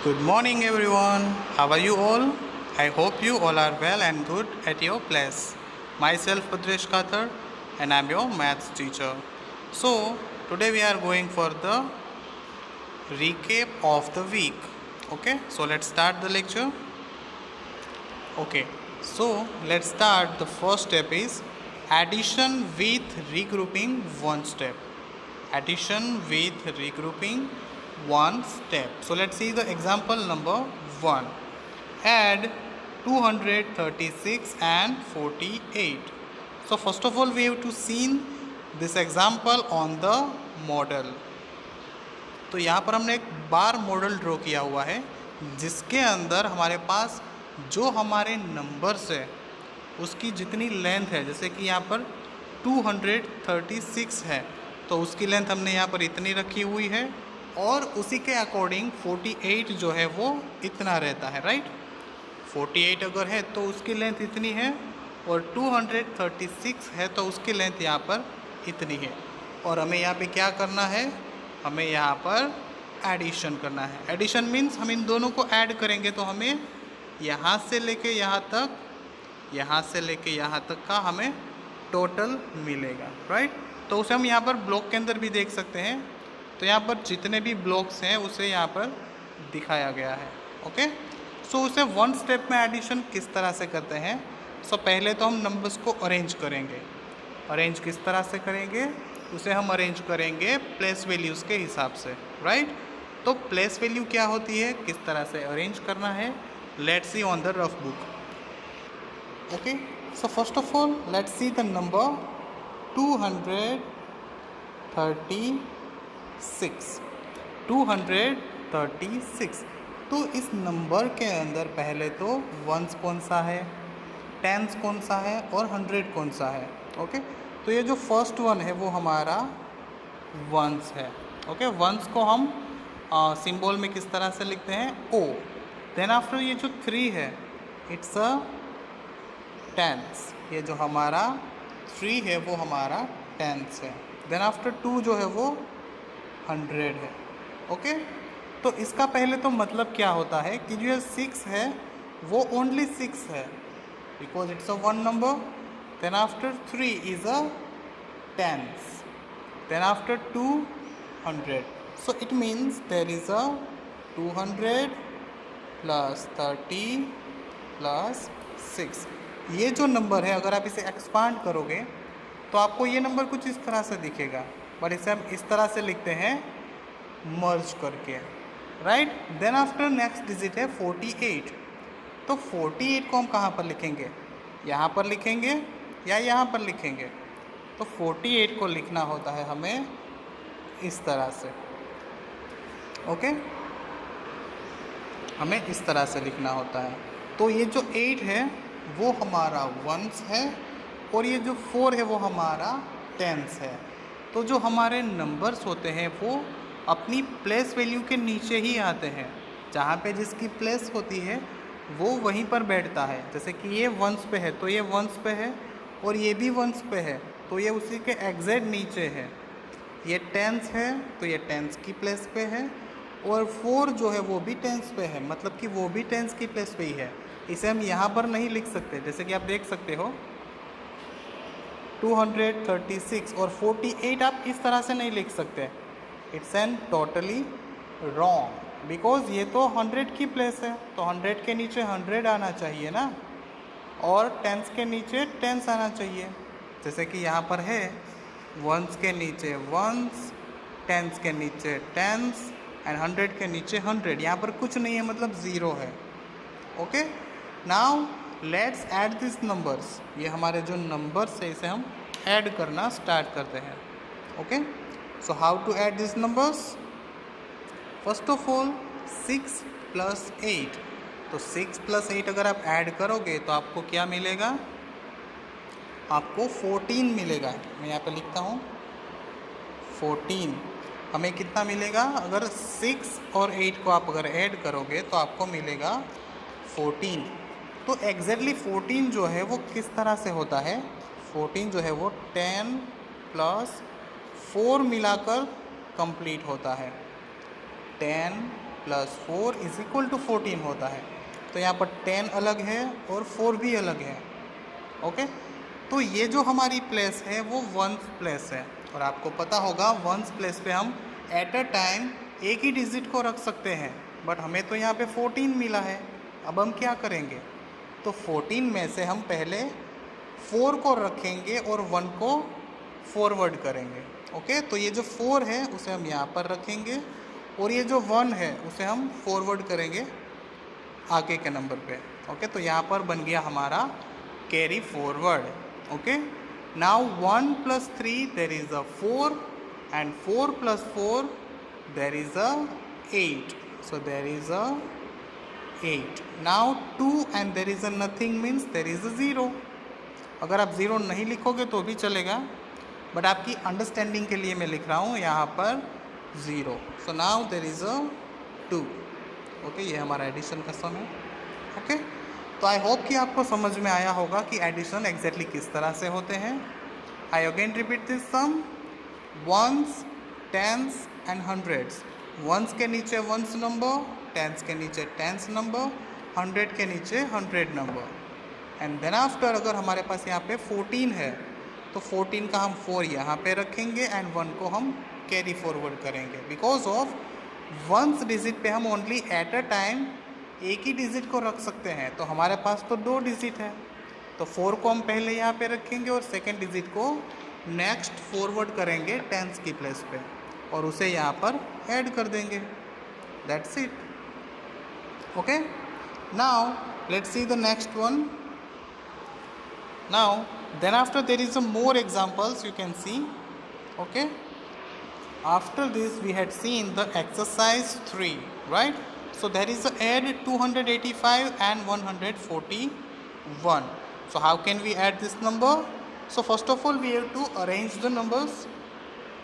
Good morning, everyone. How are you all? I hope you all are well and good at your place. Myself, Padresh Kathar, and I'm your maths teacher. So, today we are going for the recap of the week. Okay, so let's start the lecture. Okay, so let's start. The first step is addition with regrouping one step. Addition with regrouping one step. So let's see the example number 1. Add 236 and 48. So first of all we have to see this example on the model. तो यहाँ पर हमने एक बार model draw किया हुआ है जिसके अंदर हमारे पास जो हमारे नंबर्स है उसकी जितनी लेंथ है, जैसे कि यहाँ पर 236 है तो उसकी लेंथ हमने यहाँ पर इतनी रखी हुई है और उसी के अकॉर्डिंग 48 जो है वो इतना रहता है, राइट। 48 अगर है तो उसकी लेंथ इतनी है और 236 है तो उसकी लेंथ यहाँ पर इतनी है। और हमें यहाँ पे क्या करना है, हमें यहाँ पर एडिशन करना है। एडिशन मीन्स हम इन दोनों को ऐड करेंगे तो हमें यहाँ से लेके यहाँ तक, यहाँ से लेके यहाँ तक का हमें टोटल मिलेगा, राइट। तो उसे हम यहाँ पर ब्लॉक के अंदर भी देख सकते हैं। तो यहाँ पर जितने भी ब्लॉक्स हैं उसे यहाँ पर दिखाया गया है। ओके, सो उसे वन स्टेप में एडिशन किस तरह से करते हैं। सो पहले तो हम नंबर्स को अरेंज करेंगे। अरेंज किस तरह से करेंगे, उसे हम अरेंज करेंगे प्लेस वैल्यूज़ के हिसाब से, राइट। तो प्लेस वैल्यू क्या होती है, किस तरह से अरेंज करना है, let's see on the rough book. Okay, so first of all let's see the number 236। तो इस नंबर के अंदर पहले तो वंस कौन सा है, टेंस कौन सा है और 100 कौन सा है। ओके, तो ये जो फर्स्ट वन है वो हमारा वंस है। ओके, वंस को हम सिंबल में किस तरह से लिखते हैं, ओ। देन आफ्टर ये जो 3 है इट्स अ टेंस। ये जो हमारा 3 है वो हमारा टेंस है। देन आफ्टर 2 जो है वो 100 है। ओके, तो इसका पहले तो मतलब क्या होता है कि जो 6 है वो ओनली 6 है because it's a one number. Then after 3 is a tens. Then after 2 100। So it means there is a 200 plus 30 plus 6। ये जो नंबर है अगर आप इसे एक्सपांड करोगे तो आपको ये नंबर कुछ इस तरह से दिखेगा, बट इसे हम इस तरह से लिखते हैं मर्ज करके, right. Then after next digit है 48। तो 48 को हम कहाँ पर लिखेंगे, यहाँ पर लिखेंगे या यहाँ पर लिखेंगे। तो 48 को लिखना होता है हमें इस तरह से। ओके, हमें इस तरह से लिखना होता है। तो ये जो 8 है वो हमारा वंस है और ये जो 4 है वो हमारा टेंस है। तो जो हमारे नंबर्स होते हैं वो अपनी प्लेस वैल्यू के नीचे ही आते हैं, जहाँ पे जिसकी प्लेस होती है वो वहीं पर बैठता है। जैसे कि ये वंस पे है तो ये वंस पे है और ये भी वंस पे है तो ये उसी के एग्जैक्ट नीचे है। ये टेंस है तो ये टेंस की प्लेस पे है और 4 जो है वो भी टेंस पे है, मतलब कि वो भी टेंस की प्लेस पे ही है। इसे हम यहाँ पर नहीं लिख सकते, जैसे कि आप देख सकते हो 236 और 48 आप इस तरह से नहीं लिख सकते। It's an totally wrong because ये तो 100 की प्लेस है तो 100 के नीचे 100 आना चाहिए ना, और टेंस के नीचे टेंस आना चाहिए। जैसे कि यहाँ पर है वंस के नीचे वंस, टेंस के नीचे टेंस एंड 100 के नीचे 100। यहाँ पर कुछ नहीं है, मतलब 0 है। Okay, now let's add this numbers. ये हमारे जो नंबर्स है इसे हम ऐड करना स्टार्ट करते हैं। Okay, so how to add this numbers. First of all 6 plus 8। तो 6 प्लस 8 अगर आप ऐड करोगे तो आपको क्या मिलेगा, आपको 14 मिलेगा। मैं यहाँ पे लिखता हूँ 14। हमें कितना मिलेगा, अगर 6 और 8 को आप अगर ऐड करोगे तो आपको मिलेगा 14। तो एग्जैक्टली 14 जो है वो किस तरह से होता है, 14 जो है वो 10 प्लस 4 मिलाकर कंप्लीट होता है। 10 प्लस 4 इज इक्वल टू 14 होता है। तो यहाँ पर 10 अलग है और 4 भी अलग है। ओके, तो ये जो हमारी प्लेस है वो वंस प्लेस है, और आपको पता होगा वंस प्लेस पे हम एट अ टाइम एक ही डिजिट को रख सकते हैं, बट हमें तो यहाँ पे 14 मिला है। अब हम क्या करेंगे, तो 14 में से हम पहले 4 को रखेंगे और 1 को फॉरवर्ड करेंगे। ओके, तो ये जो 4 है उसे हम यहाँ पर रखेंगे और ये जो 1 है उसे हम फॉरवर्ड करेंगे आगे के नंबर पे। ओके, तो यहाँ पर बन गया हमारा carry forward. Okay, now 1 + 3 there is a 4 and 4 + 4 there is a 8, so there is a 8. now 2 and there is a nothing means there is a 0. अगर आप 0 नहीं लिखोगे तो भी चलेगा, बट आपकी अंडरस्टैंडिंग के लिए मैं लिख रहा हूँ यहाँ पर 0. so now there is a 2. Okay, ये हमारा एडिशन का सम है। ओके, तो आई होप कि आपको समझ में आया होगा कि एडिशन एग्जैक्टली किस तरह से होते हैं। I again repeat this sum, ones, tens and hundreds. Ones के नीचे वंस नंबर, टेंस के नीचे टेंस नंबर, 100 के नीचे 100 नंबर। एंड देन आफ्टर अगर हमारे पास यहाँ पे 14 है तो 14 का हम 4 यहाँ पे रखेंगे एंड 1 को हम कैरी फॉरवर्ड करेंगे। बिकॉज ऑफ वंस डिजिट पे हम ओनली एट अ टाइम एक ही डिजिट को रख सकते हैं, तो हमारे पास तो 2 डिजिट है, तो 4 को हम पहले यहाँ पे रखेंगे और सेकेंड डिजिट को नेक्स्ट फॉरवर्ड करेंगे टेंस की प्लेस पे और उसे यहाँ पर ऐड कर देंगे। That's it. Okay, now let's see the next one. Now then after there is a more examples you can see. Okay, after this we had seen the exercise 3, right? So there is a add 285 and 141. So how can we add this number? So first of all we have to arrange the numbers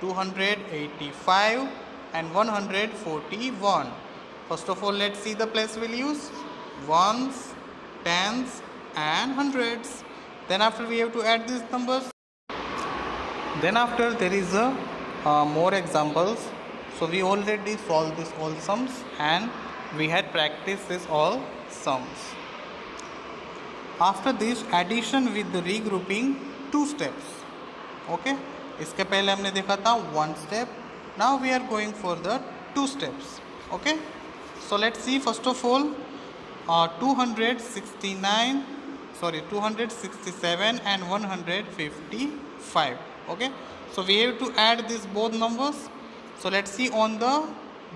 285 and 141. First of all let's see the place values, ones, tens and hundreds. Then after we have to add these numbers. Then after there is a more examples. So we already solved this all sums and we had practiced this all sums. After this addition with the regrouping 2 steps. Okay, इसके पहले हमने देखा था 1 step. Now we are going for the 2 steps. Okay, so let's see first of all 267 and 155. Okay, so we have to add these both numbers. So let's see on the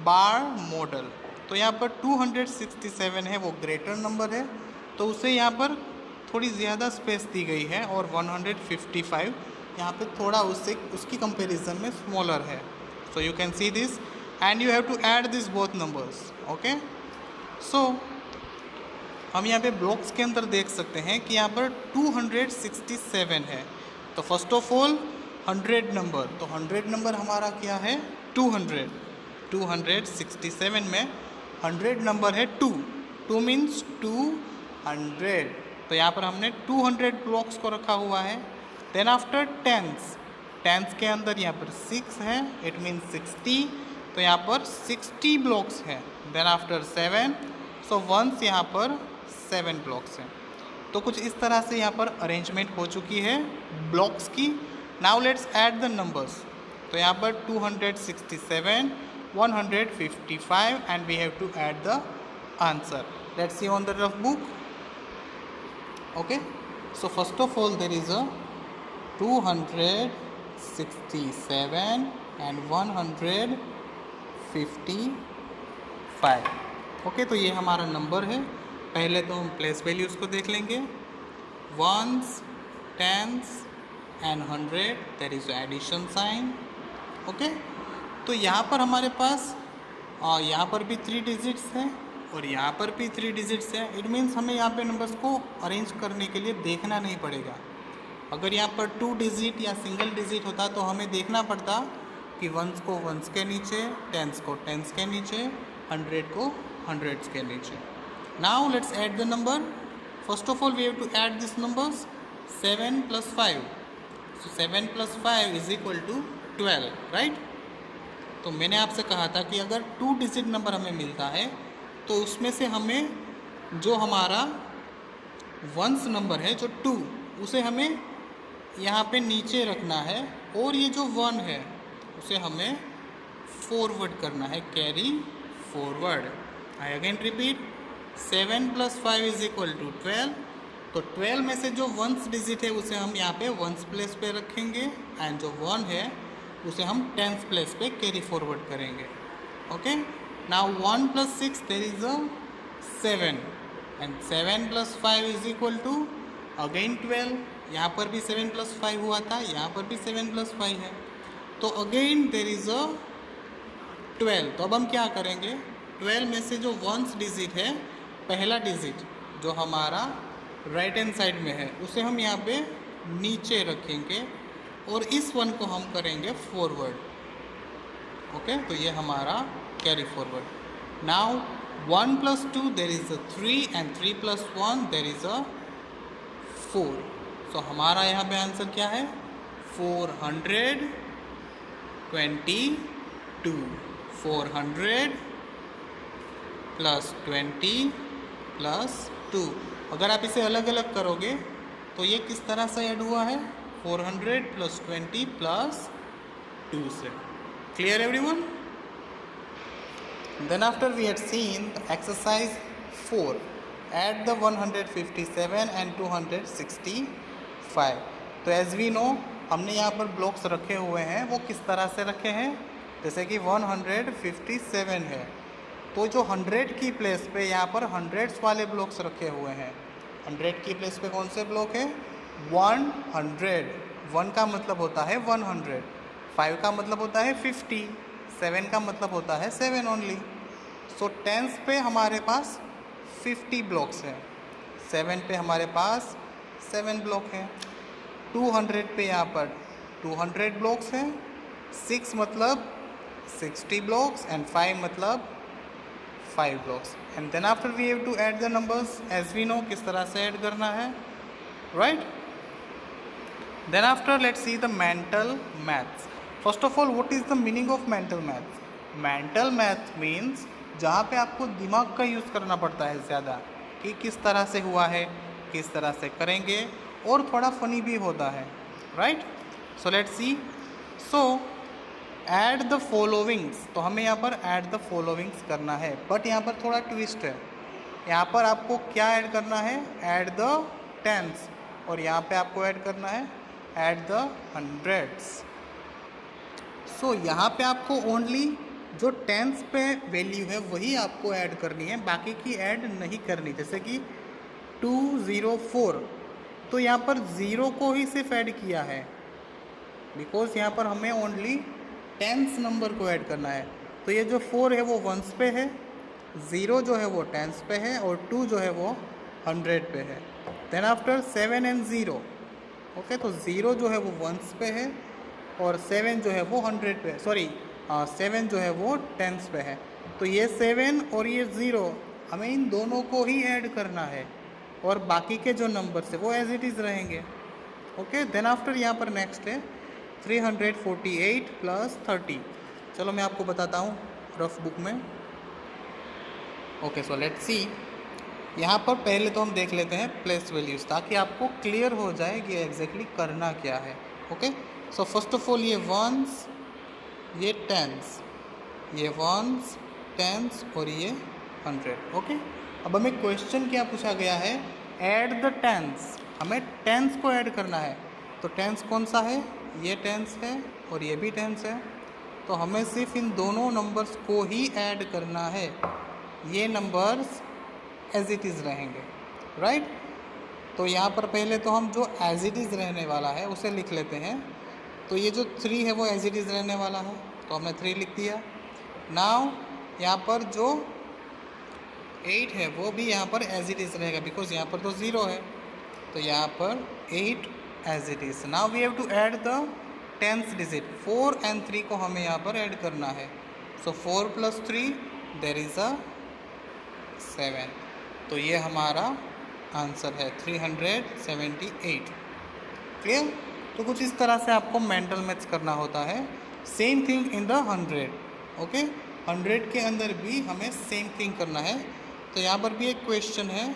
bar model. तो यहाँ पर 267 है वो greater number है, तो उसे यहाँ पर थोड़ी ज़्यादा स्पेस दी गई है, और 155 यहाँ पे थोड़ा उसकी कंपैरिजन में स्मॉलर है। So you can see this and you have to add this both numbers. Okay, so हम यहाँ पे ब्लॉक्स के अंदर देख सकते हैं कि यहाँ पर 267 है। तो फर्स्ट ऑफ ऑल 100 नंबर, तो 100 नंबर हमारा क्या है 200। 267 में 100 नंबर है 2 मीन्स 200, तो यहाँ पर हमने 200 ब्लॉक्स को रखा हुआ है। देन आफ्टर टेंस के अंदर यहाँ पर 6 है, इट मीन्स 60, तो यहाँ पर 60 ब्लॉक्स हैं। देन आफ्टर 7, सो वंस यहाँ पर 7 ब्लॉक्स हैं। तो कुछ इस तरह से यहाँ पर अरेंजमेंट हो चुकी है ब्लॉक्स की। Now let's add the numbers. तो यहाँ पर 267, 155 and we have to add the answer. Let's see on the rough book. Okay, so first of all there is a 267 and 155। Okay, तो ये हमारा नंबर है। पहले तो हम प्लेस वैल्यूज़ को देख लेंगे, ones, tens and 100, there is addition sign. Okay, तो यहाँ पर हमारे पास यहाँ पर भी 3 डिजिट्स हैं और यहाँ पर भी 3 डिजिट्स हैं। इट मीन्स हमें यहाँ पे नंबर्स को अरेंज करने के लिए देखना नहीं पड़ेगा। अगर यहाँ पर 2 डिजिट या सिंगल डिजिट होता तो हमें देखना पड़ता कि वंस को वंस के नीचे, टेंस को टेंस के नीचे, 100 को हंड्रेड्स के नीचे। Now let's add the number. First of all we have to add this numbers 7 + 5. So 7 + 5 is equal to 12, right? तो मैंने आपसे कहा था कि अगर 2 डिजिट नंबर हमें मिलता है तो उसमें से हमें जो हमारा वंस नंबर है जो 2 उसे हमें यहाँ पे नीचे रखना है और ये जो 1 है उसे हमें फॉरवर्ड करना है, कैरी फॉरवर्ड। आई अगेन रिपीट, 7 + 5 = 12। तो 12 में से जो वंस डिजिट है उसे हम यहाँ पे वंस प्लेस पे रखेंगे एंड जो 1 है उसे हम टेंस प्लेस पे कैरी फॉरवर्ड करेंगे। Okay, now 1 + 6 there is a 7 and 7 + 5 = again 12। यहाँ पर भी 7 + 5 हुआ था, यहाँ पर भी 7 + 5 है, तो अगेन देयर इज अ 12। तो अब हम क्या करेंगे, 12 में से जो वंस डिजिट है, पहला डिजिट जो हमारा राइट हैंड साइड में है उसे हम यहाँ पे नीचे रखेंगे और इस 1 को हम करेंगे फॉरवर्ड। ओके, तो ये हमारा carry forward. Now 1 + 2 there is a 3 and 3 + 1 there is a 4। So हमारा यहाँ पे आंसर क्या है, 422। 400 + 20 + 2। अगर आप इसे अलग अलग करोगे तो ये किस तरह से ऐड हुआ है, 400 + 20 + 2 से। Clear everyone? Then after we had seen the exercise 4, add the 157 and 265. तो as we know हमने यहाँ पर ब्लॉक्स रखे हुए हैं, वो किस तरह से रखे हैं, जैसे कि 157 है तो जो 100 की प्लेस पे यहाँ पर हंड्रेड्स वाले ब्लॉक्स रखे हुए हैं। 100 की प्लेस पे कौन से ब्लॉक है, 100। 1 का मतलब होता है 100, 5 का मतलब होता है 50, 7 का मतलब होता है 7 ओनली। सो टेंस पे हमारे पास 50 ब्लॉक्स हैं, 7 पे हमारे पास 7 ब्लॉक हैं, 200 पे यहाँ पर 200 ब्लॉक्स हैं, 6 मतलब 60 ब्लॉक्स एंड 5 मतलब 5 blocks. And then after we have to add the numbers, as we know किस तरह से ऐड करना है, right. Then after let's see the mental maths. First of all what is the meaning of mental maths? Mental math means जहाँ पे आपको दिमाग का यूज़ करना पड़ता है ज़्यादा, कि किस तरह से हुआ है, किस तरह से करेंगे, और थोड़ा फनी भी होता है, right. So let's see. So add the followings, तो हमें यहाँ पर ऐड द फॉलोइंग्स करना है, बट यहाँ पर थोड़ा ट्विस्ट है। यहाँ पर आपको क्या ऐड करना है, ऐड द टेंस, और यहाँ पे आपको ऐड करना है ऐड द हंड्रेड्स। सो यहाँ पे आपको ओनली जो टेंस पे वैल्यू है वही आपको ऐड करनी है, बाकी की ऐड नहीं करनी। जैसे कि 204, तो यहाँ पर 0 को ही सिर्फ ऐड किया है, बिकॉज यहाँ पर हमें ओनली टेंस नंबर को ऐड करना है। तो ये जो 4 है वो वंस पे है, 0 जो है वो टेंस पे है, और 2 जो है वो 100 पे है। देन आफ्टर 7 एंड 0, ओके, तो 0 जो है वो वंस पे है और 7 जो है वो 100 पे, सॉरी 7 जो है वो टेंस पे है। तो ये 7 और ये 0 हमें इन दोनों को ही ऐड करना है, और बाकी के जो नंबर्स है वो एज इट इज़ रहेंगे। ओके, देन आफ्टर यहाँ पर नेक्स्ट है 348 + 30। चलो मैं आपको बताता हूँ रफ बुक में। Okay, so let's see. यहाँ पर पहले तो हम देख लेते हैं प्लेस वैल्यूज़, ताकि आपको क्लियर हो जाए कि एग्जैक्टली करना क्या है। Okay, so first of all ये वंस, ये टेंस, ये वंस, टेंस और ये 100। ओके, अब हमें क्वेश्चन क्या पूछा गया है, ऐड द टेंस। हमें टेंस को ऐड करना है, तो टेंस कौन सा है, ये टेंस है और ये भी टेंस है, तो हमें सिर्फ इन दोनों नंबर्स को ही ऐड करना है। ये नंबर्स एज इट इज़ रहेंगे, राइट। तो यहाँ पर पहले तो हम जो एज इट इज़ रहने वाला है उसे लिख लेते हैं। तो ये जो 3 है वो एज इट इज़ रहने वाला है, तो हमने 3 लिख दिया। नाउ यहाँ पर जो 8 है वो भी यहाँ पर एज इट इज़ रहेगा, बिकॉज यहाँ पर तो 0 है, तो यहाँ पर 8 as it is. Now we have to add the tens digit, 4 and 3 को हमें यहाँ पर ऐड करना है। So 4 + 3 there is a 7। तो ये हमारा आंसर है 378। क्लियर? तो कुछ इस तरह से आपको मेंटल मैथ्स करना होता है। Same thing in the 100। Okay, 100 के अंदर भी हमें सेम थिंग करना है। तो यहाँ पर भी एक क्वेश्चन है,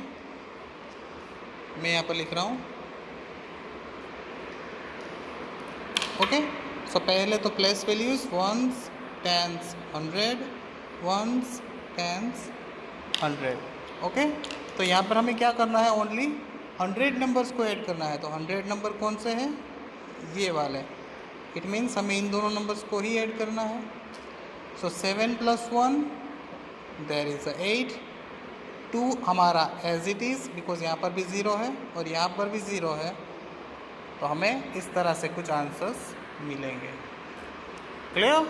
मैं यहाँ पर लिख रहा हूँ। ओके, सो पहले तो place values ones, tens, 100, ones, tens, 100। Okay, तो यहाँ पर हमें क्या करना है, ओनली 100 नंबर्स को ऐड करना है। तो 100 नंबर कौन से हैं, ये वाले। इट मीन्स हमें इन दोनों नंबर्स को ही ऐड करना है। सो 7 + 1 देयर इज़ 8। 2 हमारा एज इट इज़, बिकॉज यहाँ पर भी ज़ीरो है और यहाँ पर भी ज़ीरो है, तो हमें इस तरह से कुछ आंसर्स मिलेंगे। क्लियर?